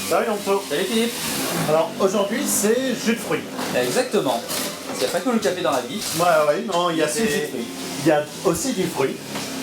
Salut Anto. Salut Philippe. Alors aujourd'hui c'est jus de fruits. Exactement. Il n'y a pas que le café dans la vie. Ouais, non, il y a C'est jus de fruits. il y a aussi du fruit.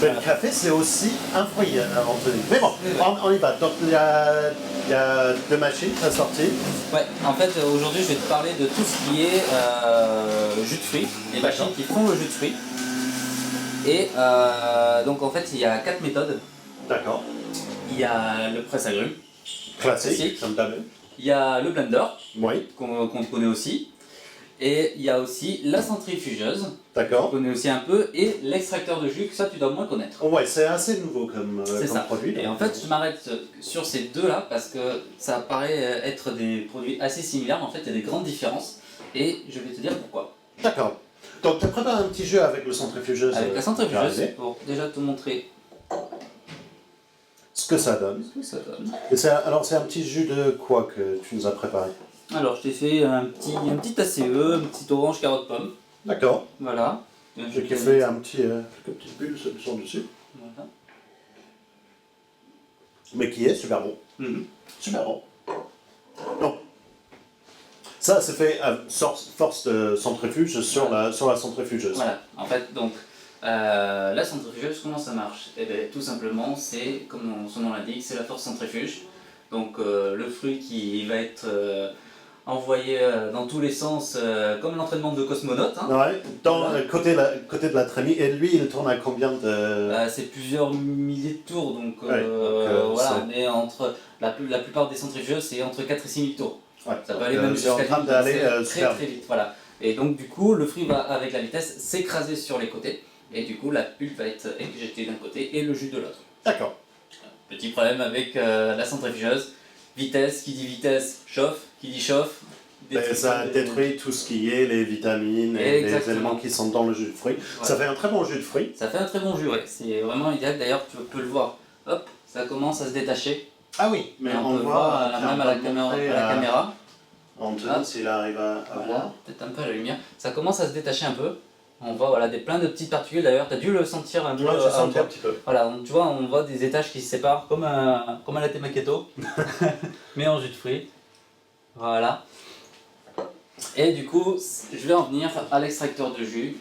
Mais le café c'est aussi un fruit, Anthony. Mais bon, on y va. Donc il y a deux machines à sortir. Ouais, en fait aujourd'hui je vais te parler de tout ce qui est jus de fruits, les machines qui font le jus de fruits. Et donc en fait il y a 4 méthodes. D'accord. Il y a le presse-agrumes. Classique, comme t'as vu. Il y a le blender, Oui. qu'on connaît aussi. Et il y a aussi la centrifugeuse, D'accord. qu'on connaît aussi un peu, et l'extracteur de jus, que ça tu dois moins connaître. Ouais, c'est assez nouveau comme produit. Et en fait, je m'arrête sur ces deux-là parce que ça paraît être des produits assez similaires, mais en fait, il y a des grandes différences. Et je vais te dire pourquoi. D'accord. Donc tu as préparé un petit jeu avec le centrifugeuse. Avec la centrifugeuse, pour déjà te montrer ce que ça donne. ce que ça donne. Et alors c'est un petit jus de quoi que tu nous as préparé? Alors, je t'ai fait un petit ACE, un petit orange carotte pomme. D'accord. Voilà. J'ai fait un petit quelques petites bulles sur dessus. Voilà. Mais qui est super bon. Super bon. Donc, ça c'est fait à force de centrifuge sur la centrifugeuse. Voilà. En fait, donc, la centrifugeuse, comment ça marche? Eh bien, tout simplement, c'est, comme son nom l'indique, c'est la force centrifuge. Donc, le fruit qui va être envoyé dans tous les sens, comme l'entraînement de cosmonaute. Hein. Ouais, côté de la trémie. Et lui, il tourne à combien de... c'est plusieurs milliers de tours, donc, ouais, voilà, on est entre... La plupart des centrifugeuses, c'est entre 4 et 6 000 tours. Ouais, ça peut aller même jusqu'à en train d'aller très vite. Voilà. Et donc du coup, le fruit va, avec la vitesse, s'écraser sur les côtés. Et du coup, la pulpe va être éjectée d'un côté et le jus de l'autre. D'accord. Petit problème avec la centrifugeuse. Vitesse, qui dit vitesse, chauffe. Qui dit chauffe, ça détruit tout ce qui est les vitamines et les éléments qui sont dans le jus de fruits. Ouais. Ça fait un très bon jus de fruits. Ça fait un très bon jus, ouais. C'est vraiment idéal. D'ailleurs, tu peux le voir. Hop, ça commence à se détacher. Ah oui, mais on peut le voir même à la caméra. Anthony, s'il arrive à voir. Peut-être un peu à la lumière. Ça commence à se détacher un peu. On voit voilà, plein de petites particules. D'ailleurs, tu as dû le sentir un peu. Ouais, je sens un petit peu. Voilà, tu vois, on voit des étages qui se séparent comme à la Temaketo, mais en jus de fruits. Voilà. Et du coup, je vais en venir à l'extracteur de jus,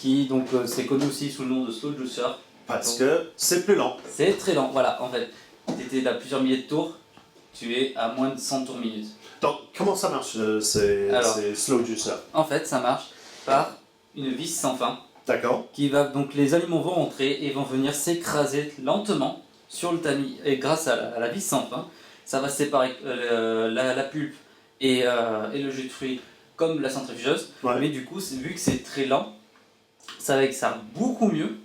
qui donc c'est connu aussi sous le nom de slow juicer. Parce que c'est plus lent. C'est très lent, voilà. En fait, tu étais à plusieurs milliers de tours, tu es à moins de 100 tours minutes. Donc, comment ça marche, ces slow juicer? En fait, ça marche par une vis sans fin. D'accord. Donc les aliments vont rentrer et vont venir s'écraser lentement sur le tamis. Et grâce à la vis sans fin, ça va séparer la pulpe et le jus de fruits comme la centrifugeuse. Ouais. Mais du coup, vu que c'est très lent, ça va extraire beaucoup mieux.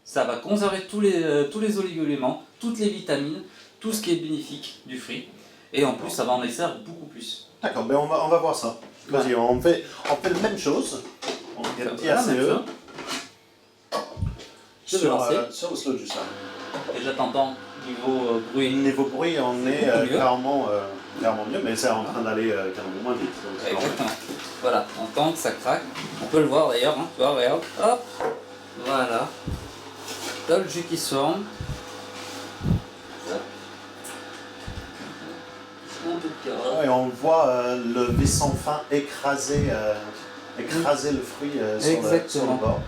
Ça va conserver tous les oligo-éléments, toutes les vitamines, tout ce qui est bénéfique du fruit. Et en plus, ça va en extraire beaucoup plus. D'accord, mais on va voir ça. Vas-y, on fait la même chose. On fait un petit ACE. Sur le slow juicer. Déjà, t'entends niveau bruit. Niveau bruit, on est clairement mieux, mais c'est en train d'aller carrément moins vite. Exactement. Voilà, on entend que ça craque. On peut le voir d'ailleurs, hein. Tu vois, regarde. Hop. Voilà. T'as le jus qui se forme. Et on voit le vis sans fin écraser le fruit sur le bord.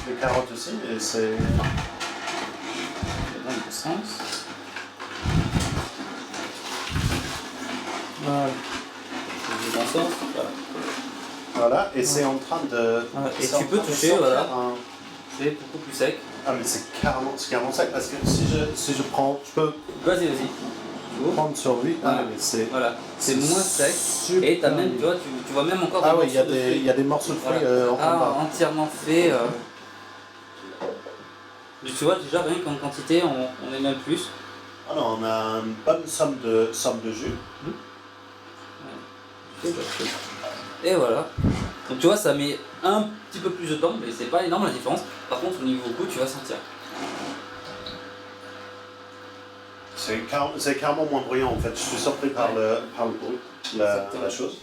Les carottes aussi, et c'est... dans le sens. Voilà. Dans le sens, voilà. Voilà, et c'est en train de... Et tu peux toucher, voilà. C'est beaucoup plus sec. Ah mais c'est carrément sec, parce que si je prends... Je peux... Vas-y. Prendre sur lui. Voilà. Voilà. C'est moins sec. Et t'as même, tu vois même encore des morceaux de fruits. Il y a des morceaux de fruits entièrement faits. Tu vois, déjà, rien qu'en quantité, on est même plus. Ah non, on a une bonne somme de jus. Et voilà. Donc tu vois, ça met un petit peu plus de temps, mais c'est pas énorme la différence. Par contre, au niveau goût, tu vas sentir. C'est carrément moins bruyant en fait. Je suis surpris par le bruit, la chose.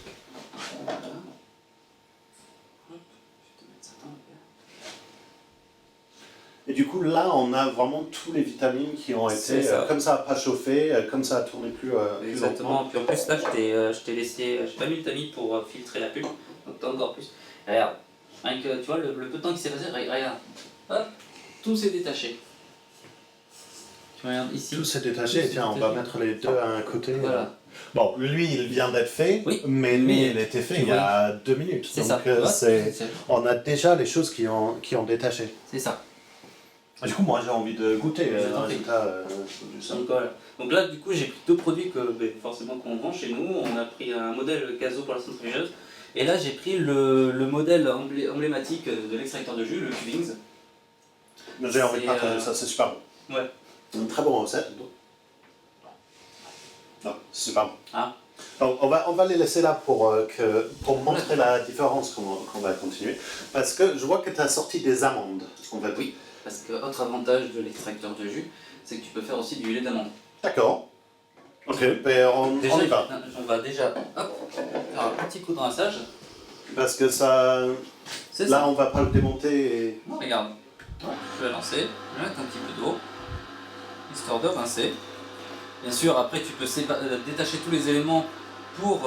Et du coup, là, on a vraiment tous les vitamines qui ont été, comme ça, pas chauffé, comme ça, tourné plus Exactement. lentement. Puis en plus, là, je t'ai laissé, j'ai pas mis le tamis pour filtrer la pulpe, donc t'as encore plus. Regarde, avec, tu vois, le peu de temps qui s'est passé, regarde, hop, tout s'est détaché. Tu regardes ici. Tout s'est détaché. Tiens, on va mettre les deux à un côté. Voilà. Bon, lui, il vient d'être fait, Oui, mais lui, il était fait il y a 2 minutes. C'est Donc, ça. on a déjà les choses qui ont détaché. C'est ça. Du coup, moi, j'ai envie de goûter Je le t'en prie. résultat du sang. Donc, voilà. Donc là, du coup, j'ai pris deux produits que forcément qu'on vend chez nous. On a pris un modèle Caso pour la centrifugeuse. Et là, j'ai pris le modèle emblématique de l'extracteur de jus, le Cubings. J'ai envie de partager ça, c'est super bon. Ouais. Une très bonne recette. Non, c'est super bon. Ah. Donc, on va les laisser là pour montrer la différence qu'on va continuer. Parce que je vois que tu as sorti des amandes. En fait. Oui, parce que autre avantage de l'extracteur de jus, c'est que tu peux faire aussi du lait d'amande. D'accord. Ok, ben on y va. On va déjà hop, faire un petit coup de rinçage. Parce que ça... Là, on va pas le démonter et... Non, regarde. Je vais lancer, je vais mettre un petit peu d'eau, histoire de rincer. Bien sûr, après tu peux détacher tous les éléments pour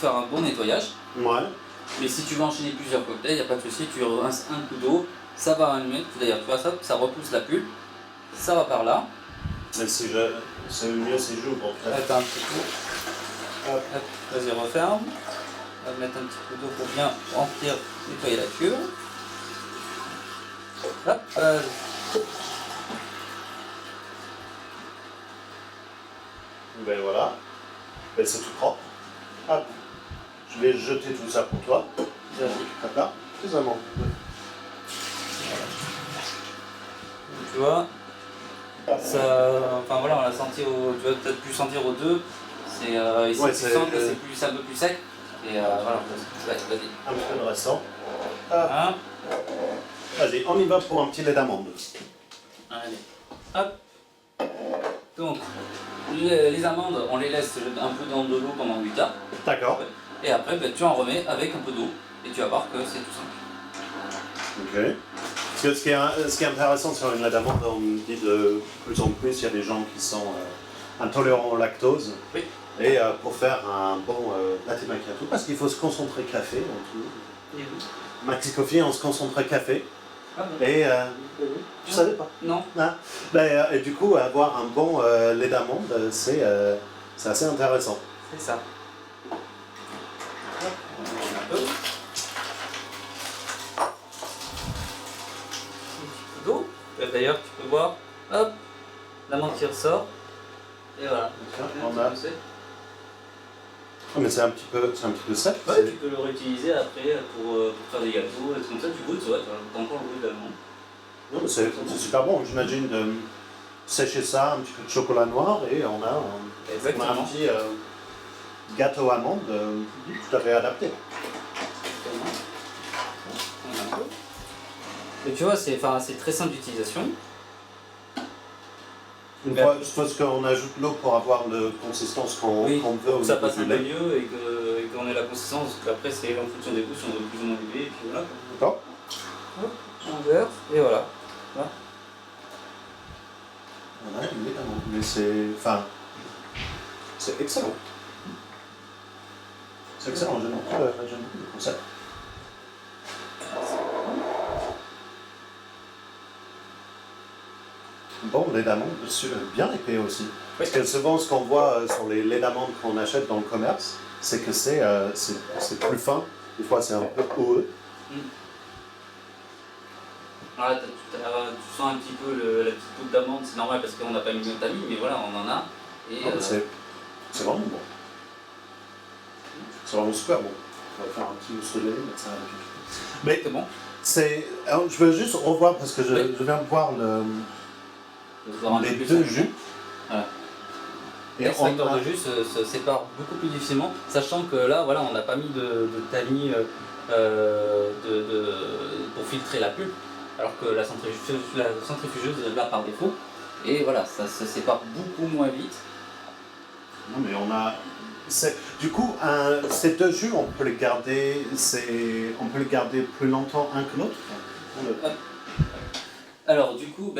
faire un bon nettoyage. Ouais. Mais si tu veux enchaîner plusieurs cocktails, il n'y a pas de souci, tu rinces un coup d'eau, ça va allumer. D'ailleurs, tu vois ça repousse la pulpe, ça va par là. Mais si c'est mieux si j'ouvre. Attends un petit coup. Hop, vas-y, referme. On va mettre un petit peu d'eau pour bien remplir, nettoyer la cuve. Hop, Ben voilà. Ben c'est tout propre. Hop. Je vais jeter tout ça pour toi. D'accord. Plus amandes. tu vois, ça, enfin voilà, on l'a senti tu vas peut-être plus sentir aux deux. C'est ici Ouais, tu sens que c'est un peu plus sec. Et voilà, vas-y. Un petit peu de restant. Hein, Vas-y, on y va pour un petit lait d'amande. allez, hop. Donc, les amandes, on les laisse un peu dans de l'eau pendant 8 heures. D'accord. Et après, tu en remets avec un peu d'eau. Et tu vas voir que c'est tout simple. Ok. Parce que ce qui est intéressant sur une lait d'amande, on dit de plus en plus, il y a des gens qui sont intolérants au lactose. Oui. Et pour faire un bon latte macchiato, parce qu'il faut se concentrer café. Donc, Maxi Coffee, on se concentre café. Ah bon. Et tu savais pas? Non. Ah. Et du coup, avoir un bon lait d'amande, c'est assez intéressant. C'est ça. Hop, on en met un peu. Un petit peu d'eau. D'ailleurs, tu peux voir, hop, l'amande qui ressort. Et voilà. On a... Oh, mais c'est un petit peu sec. Ouais, tu peux le réutiliser après pour faire des gâteaux, et comme ça, tu goûtes, tu vois, t'as encore le goût d'amande. Non, mais c'est super bon. J'imagine de sécher ça, un petit peu de chocolat noir, et on a un petit gâteau amande tout à fait adapté. Et tu vois, c'est très simple d'utilisation. Une fois qu'on ajoute l'eau pour avoir la consistance qu'on veut au ça niveau passe du un peu lait. mieux et qu'on ait la consistance, parce qu'après c'est en fonction des goûts, si on veut plus ou moins élevé, et puis voilà. D'accord. Hop, on verse, et voilà. Voilà, évidemment. Mais c'est excellent. C'est excellent, j'aime beaucoup le concept. Bon, lait d'amande, bien épais aussi. Parce que souvent, ce qu'on voit sur les laits d'amande qu'on achète dans le commerce, c'est que c'est plus fin. Des fois, c'est un peu oueux. Voilà, tu sens un petit peu la petite touche d'amande, c'est normal parce qu'on n'a pas mis de tamis, mais voilà, on en a. Et c'est vraiment bon. C'est vraiment super bon. On va faire un petit mousse de lait, mettre ça avec. Mais c'est bon. Alors, je veux juste revoir parce que je viens de voir les deux jus. Voilà. Et l'extracteur de jus se sépare beaucoup plus difficilement, sachant que là, voilà, on n'a pas mis de tamis pour filtrer la pulpe, alors que la centrifugeuse là par défaut. Et voilà, ça se sépare beaucoup moins vite. Non, mais on a. Du coup, ces deux jus, on peut les garder plus longtemps un que l'autre. Alors du coup,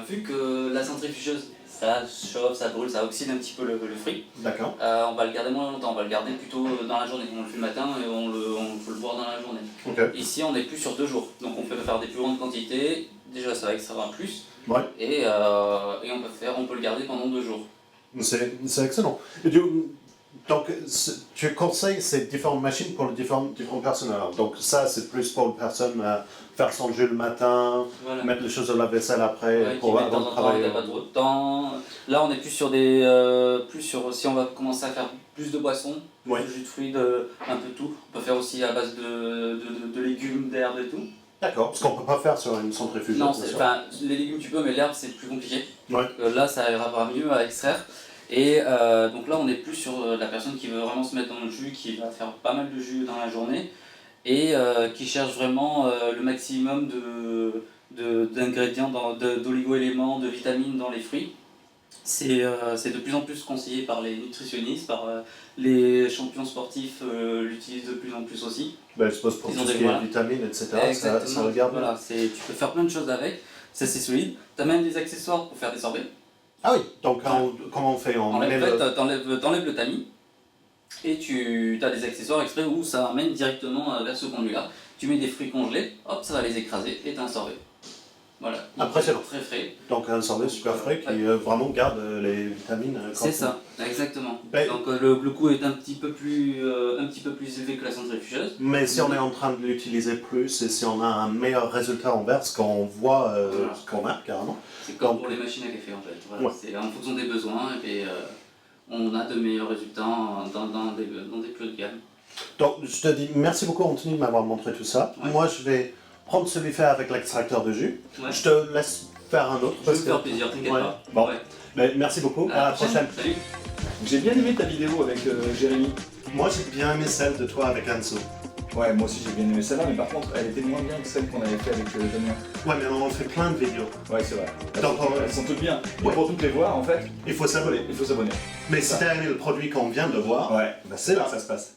vu que la centrifugeuse, ça chauffe, ça brûle, ça oxyde un petit peu le fruit, D'accord. on va le garder moins longtemps, on va le garder plutôt dans la journée. On le fait le matin et on peut le boire dans la journée. Ok. Ici, on est plus sur 2 jours, donc on peut faire des plus grandes quantités. Déjà, ça va extraire plus, Ouais. et on peut le garder pendant 2 jours. C'est excellent. Et donc, tu conseilles ces différentes machines pour les différentes personnes. Alors, donc ça, c'est plus pour une personne à faire son jus le matin, Voilà. mettre les choses au lave-vaisselle après, Ouais, pour qui met de temps avant de en temps, il n'y travailler. a pas trop de temps. Là, on est plus sur si on va commencer à faire plus de boissons, plus Ouais. de jus de fruits, un peu tout. On peut faire aussi à base de légumes, d'herbes et tout. D'accord. Ce qu'on ne peut pas faire sur une centrifugeuse. Non, bien sûr. les légumes tu peux, mais l'herbe c'est plus compliqué. Ouais. Là, ça ira mieux à extraire. Et donc là, on est plus sur la personne qui veut vraiment se mettre dans le jus, qui va faire pas mal de jus dans la journée et qui cherche vraiment le maximum d'ingrédients, d'oligo-éléments, de vitamines dans les fruits. C'est de plus en plus conseillé par les nutritionnistes, par les champions sportifs l'utilisent de plus en plus aussi. Ben, je suppose pour Ils tout ont ce des- qui est voilà. vitamines, etc. Exactement. Ça regarde. Voilà, tu peux faire plein de choses avec, ça c'est solide. Tu as même des accessoires pour faire des sorbets. Ah oui. Donc comment on fait? On met T'enlèves le tamis et tu as des accessoires exprès où ça amène directement vers ce conduit-là. Tu mets des fruits congelés, hop, ça va les écraser et t'as un sorbet. Voilà. Après, c'est bon. Très frais. Donc un sorbet super frais qui vraiment garde les vitamines. C'est ça, exactement. Ben- Donc le coût est un petit peu plus élevé que la centrifugeuse. Mais si on est en train de l'utiliser plus et si on a un meilleur résultat envers ce qu'on voit, Voilà. ce qu'on a carrément. C'est comme Donc- pour les machines à café en fait. Voilà, Ouais. c'est en fonction des besoins et puis, on a de meilleurs résultats dans des plus de gamme. Donc je te dis merci beaucoup Anthony de m'avoir montré tout ça. Ouais. Moi je vais prendre celui fait avec l'extracteur de jus. Ouais. Je te laisse faire un autre. Je vais me faire plaisir, t'inquiète Ouais. pas. Bon. Ouais. Mais merci beaucoup. À la prochaine. Salut. J'ai bien aimé ta vidéo avec Jérémy. Moi j'ai bien aimé celle de toi avec Anso. Ouais, moi aussi j'ai bien aimé celle-là, mais par contre elle était moins bien que celle qu'on avait fait avec Damien. Ouais mais on fait plein de vidéos. Ouais, c'est vrai. Donc, Elles sont toutes bien. Et Ouais. pour toutes les voir, en fait, Il faut s'abonner. il faut s'abonner. Mais si t'as aimé le produit qu'on vient de voir, Ouais, bah, c'est là que ça se passe.